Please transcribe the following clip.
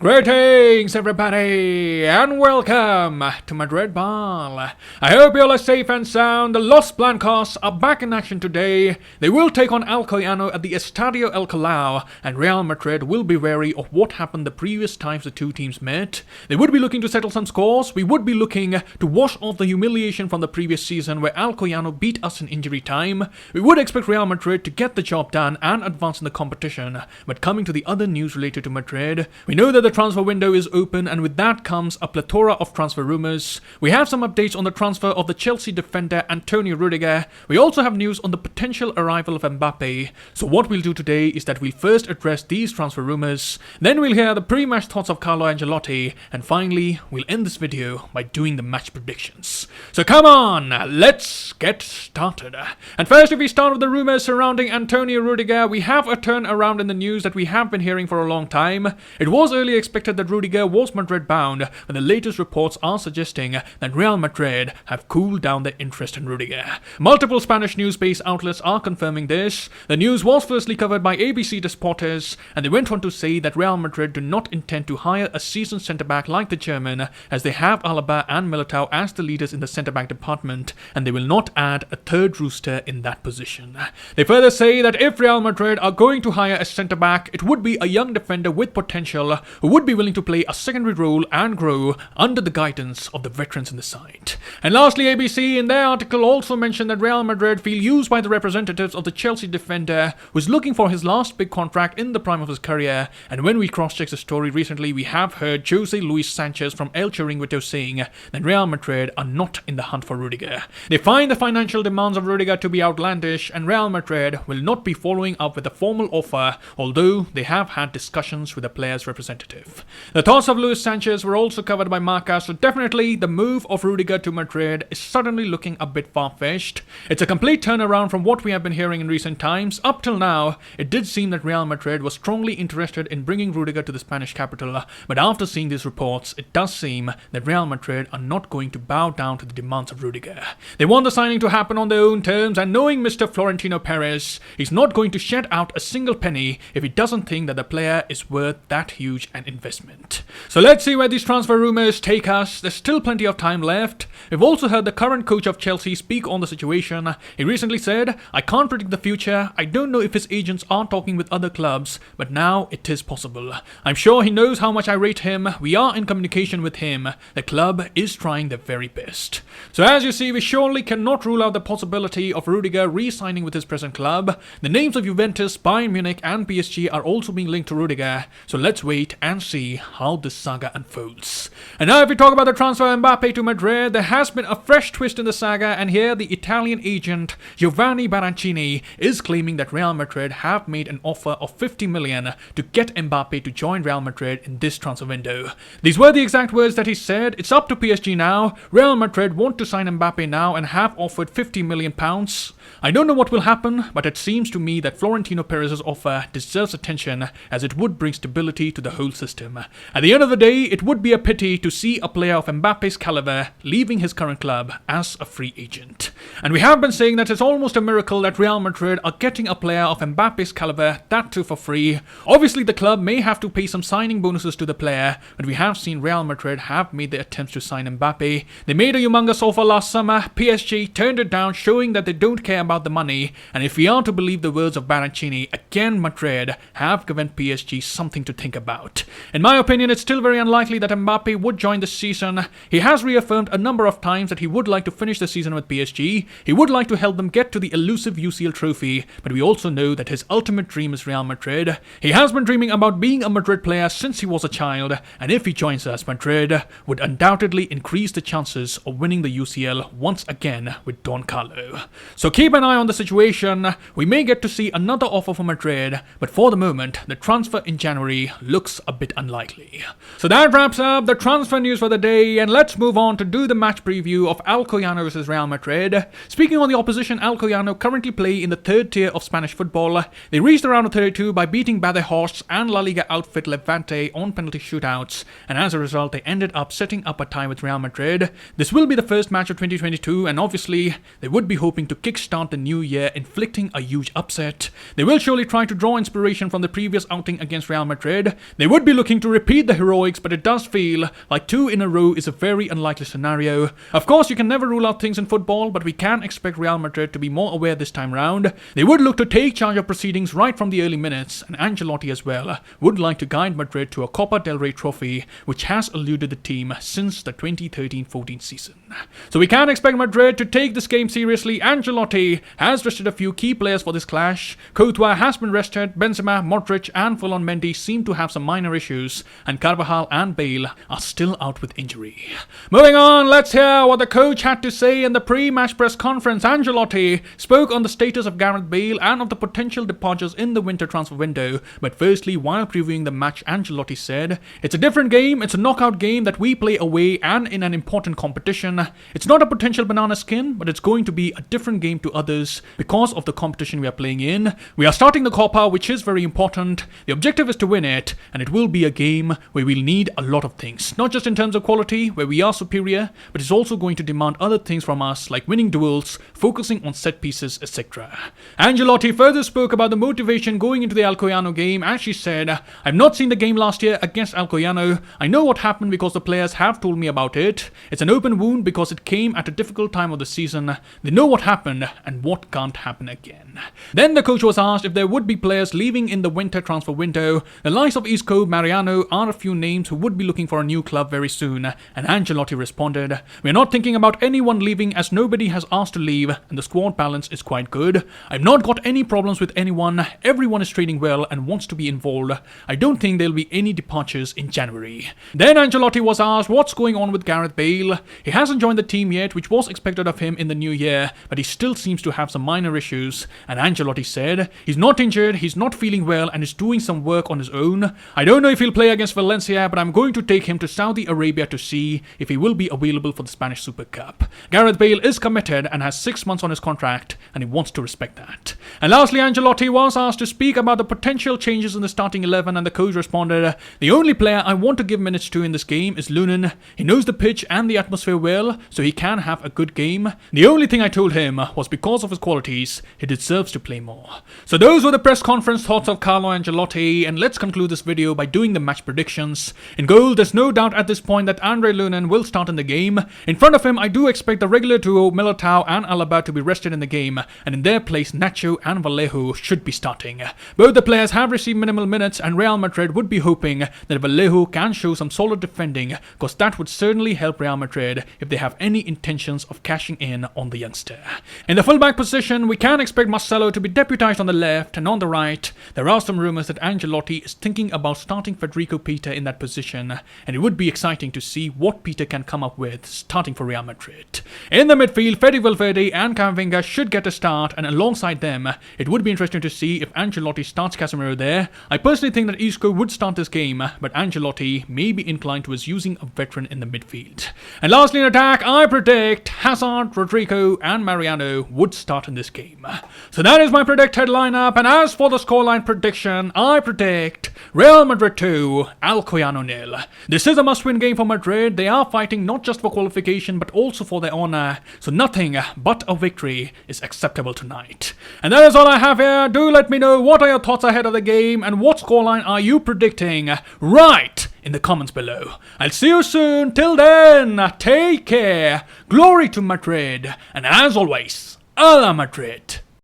Greetings everybody and welcome to Madrid Ball. I hope you all are safe and sound. The Los Blancos are back in action today. They will take on Alcoyano at the Estadio El Callao, and Real Madrid will be wary of what happened the previous times the two teams met. They would be looking to settle some scores. We would be looking to wash off the humiliation from the previous season where Alcoyano beat us in injury time. We would expect Real Madrid to get the job done and advance in the competition. But coming to the other news related to Madrid, we know that the transfer window is open, and with that comes a plethora of transfer rumors. We have some updates on the transfer of the Chelsea defender Antonio Rudiger. We also have news on the potential arrival of Mbappe. So what we'll do today is that we'll first address these transfer rumors, then we'll hear the pre-match thoughts of Carlo Ancelotti, and finally we'll end this video by doing the match predictions. So come on, let's get started. And first, if we start with the rumors surrounding Antonio Rudiger, we have a turnaround in the news that we have been hearing for a long time. It was earlier expected that Rudiger was Madrid bound, but the latest reports are suggesting that Real Madrid have cooled down their interest in Rudiger. Multiple Spanish news-based outlets are confirming this. The news was firstly covered by ABC Deportes, and they went on to say that Real Madrid do not intend to hire a seasoned centre-back like the German, as they have Alaba and Militao as the leaders in the centre-back department, and they will not add a third rooster in that position. They further say that if Real Madrid are going to hire a centre-back, it would be a young defender with potential who would be willing to play a secondary role and grow under the guidance of the veterans in the side. And lastly, ABC in their article also mentioned that Real Madrid feel used by the representatives of the Chelsea defender who is looking for his last big contract in the prime of his career. And when we cross-check the story recently, we have heard Jose Luis Sanchez from El Chiringuito saying that Real Madrid are not in the hunt for Rudiger. They find the financial demands of Rudiger to be outlandish, and Real Madrid will not be following up with a formal offer, although they have had discussions with the player's representative. The thoughts of Luis Sanchez were also covered by Marca, so definitely the move of Rudiger to Madrid is suddenly looking a bit far-fetched. It's a complete turnaround from what we have been hearing in recent times. Up till now, it did seem that Real Madrid was strongly interested in bringing Rudiger to the Spanish capital, but after seeing these reports, it does seem that Real Madrid are not going to bow down to the demands of Rudiger. They want the signing to happen on their own terms, and knowing Mr. Florentino Perez, he's not going to shed out a single penny if he doesn't think that the player is worth that huge an investment. So let's see where these transfer rumors take us. There's still plenty of time left. We've also heard the current coach of Chelsea speak on the situation. He recently said, "I can't predict the future. I don't know if his agents are talking with other clubs, but now it is possible. I'm sure he knows how much I rate him. We are in communication with him. The club is trying their very best." So as you see, we surely cannot rule out the possibility of Rudiger re-signing with his present club. The names of Juventus, Bayern Munich and PSG are also being linked to Rudiger. So let's wait and see how this saga unfolds. And now if we talk about the transfer of Mbappe to Madrid, there has been a fresh twist in the saga, and here the Italian agent Giovanni Baroncini is claiming that Real Madrid have made an offer of 50 million to get Mbappe to join Real Madrid in this transfer window. These were the exact words that he said. "It's up to PSG now. Real Madrid want to sign Mbappe now and have offered 50 million pounds. I don't know what will happen, but it seems to me that Florentino Perez's offer deserves attention, as it would bring stability to the whole system. At the end of the day, it would be a pity to see a player of Mbappe's caliber leaving his current club as a free agent." And we have been saying that it's almost a miracle that Real Madrid are getting a player of Mbappe's caliber, that too for free. Obviously the club may have to pay some signing bonuses to the player, but we have seen Real Madrid have made the attempts to sign Mbappe. They made a humongous offer last summer. PSG turned it down, showing that they don't care about the money, and if we are to believe the words of Baroncini, again Madrid have given PSG something to think about. In my opinion, it's still very unlikely that Mbappe would join this season. He has reaffirmed a number of times that he would like to finish the season with PSG. He would like to help them get to the elusive UCL trophy, but we also know that his ultimate dream is Real Madrid. He has been dreaming about being a Madrid player since he was a child, and if he joins us, Madrid would undoubtedly increase the chances of winning the UCL once again with Don Carlo. So keep an eye on the situation. We may get to see another offer for Madrid, but for the moment, the transfer in January looks a bit unlikely. So that wraps up the transfer news for the day, and let's move on to do the match preview of Alcoyano versus Real Madrid. Speaking on the opposition, Alcoyano currently play in the third tier of Spanish football. They reached the round of 32 by beating Badajoz and La Liga outfit Levante on penalty shootouts, and as a result they ended up setting up a tie with Real Madrid. This will be the first match of 2022, and obviously they would be hoping to kickstart the new year, inflicting a huge upset. They will surely try to draw inspiration from the previous outing against Real Madrid. They would be be looking to repeat the heroics, but it does feel like 2 in a row is a very unlikely scenario. Of course, you can never rule out things in football, but we can expect Real Madrid to be more aware this time round. They would look to take charge of proceedings right from the early minutes, and Angelotti as well would like to guide Madrid to a Copa del Rey trophy, which has eluded the team since the 2013-14 season. So we can expect Madrid to take this game seriously. Angelotti has rested a few key players for this clash. Courtois has been rested, Benzema, Modric and full-on Mendy seem to have some minor issues, and Carvajal and Bale are still out with injury. Moving on, let's hear what the coach had to say in the pre-match press conference. Angelotti spoke on the status of Gareth Bale and of the potential departures in the winter transfer window, but firstly, while previewing the match, Angelotti said, "It's a different game, it's a knockout game that we play away and in an important competition. It's not a potential banana skin, but it's going to be a different game to others because of the competition we are playing in. We are starting the Copa, which is very important. The objective is to win it, and it will be a game where we'll need a lot of things, not just in terms of quality, where we are superior, but it's also going to demand other things from us, like winning duels, focusing on set pieces, etc." Angelotti further spoke about the motivation going into the Alcoyano game, as she said, "I've not seen the game last year against Alcoyano. I know what happened because the players have told me about it. It's an open wound because it came at a difficult time of the season. They know what happened and what can't happen again." Then the coach was asked if there would be players leaving in the winter transfer window. The likes of Isco, Mariano are a few names who would be looking for a new club very soon, and Angelotti responded, "We're not thinking about anyone leaving as nobody has asked to leave and the squad balance is quite good. I've not got any problems with anyone. Everyone is training well and wants to be involved. I don't think there'll be any departures in January." Then Angelotti was asked what's going on with Gareth Bale. He hasn't joined the team yet, which was expected of him in the new year, but he still seems to have some minor issues, and Angelotti said, "He's not injured, he's not feeling well and is doing some work on his own. I don't know if he'll play against Valencia, but I'm going to take him to Saudi Arabia to see if he will be available for the Spanish Super Cup. Gareth Bale is committed and has 6 months on his contract, and he wants to respect that." And lastly, Angelotti was asked to speak about the potential changes in the starting 11, and the coach responded, "The only player I want to give minutes to in this game is Lunin. He knows the pitch and the atmosphere well, so he can have a good game. The only thing I told him was because of his qualities, he deserves to play more." So those were the press conference thoughts of Carlo Ancelotti, and let's conclude this video by doing the match predictions. In goal, there's no doubt at this point that Andre Lunin will start in the game. In front of him, I do expect the regular duo Militao and Alaba to be rested in the game, and in their place, Nacho and Vallejo should be starting. Both the players have received minimal minutes, and Real Madrid would be hoping that Vallejo can show some solid defending, because that would certainly help Real Madrid if they have any intentions of cashing in on the youngster. In the fullback position, we can expect Marcelo to be deputized on the left, and on the right, there are some rumors that Angelotti is thinking about starting Federico Peter in that position, and it would be exciting to see what Peter can come up with starting for Real Madrid. In the midfield, Fede Valverde and Camavinga should get a start, and alongside them, it would be interesting to see if Angelotti starts Casemiro there. I personally think that Isco would start this game, but Angelotti may be inclined towards using a veteran in the midfield. And lastly in attack, I predict Hazard, Rodrigo and Mariano would start in this game. So that is my predicted lineup, and as for the scoreline prediction, I predict Real Madrid 2, Alcoyano 0. This is a must-win game for Madrid. They are fighting not just for qualification but also for their honor, so nothing but a victory is acceptable tonight. And that is all I have here. Do let me know what are your thoughts ahead of the game and what scoreline are you predicting right in the comments below. I'll see you soon. Till then, take care, glory to Madrid, and as always, a la Madrid.